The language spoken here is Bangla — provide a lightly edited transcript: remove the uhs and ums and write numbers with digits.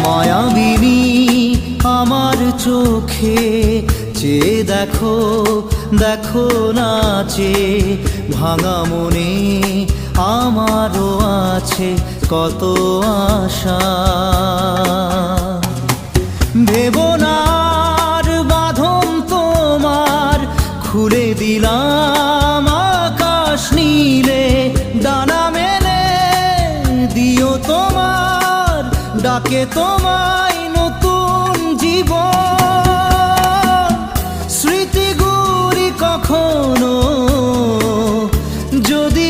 মায়াবিনী আমার চোখে চেয়ে দেখো, দেখো নাচে ভাঙা মনে আমারও আছে কত আশা। ভেবনার বাঁধন তোমার খুলে দিলাম আকাশ নীলে, ডানা মেলে দিও তোমার ডাকে তোমায় নতুন জীবন। স্মৃতিগুলি কখনো যদি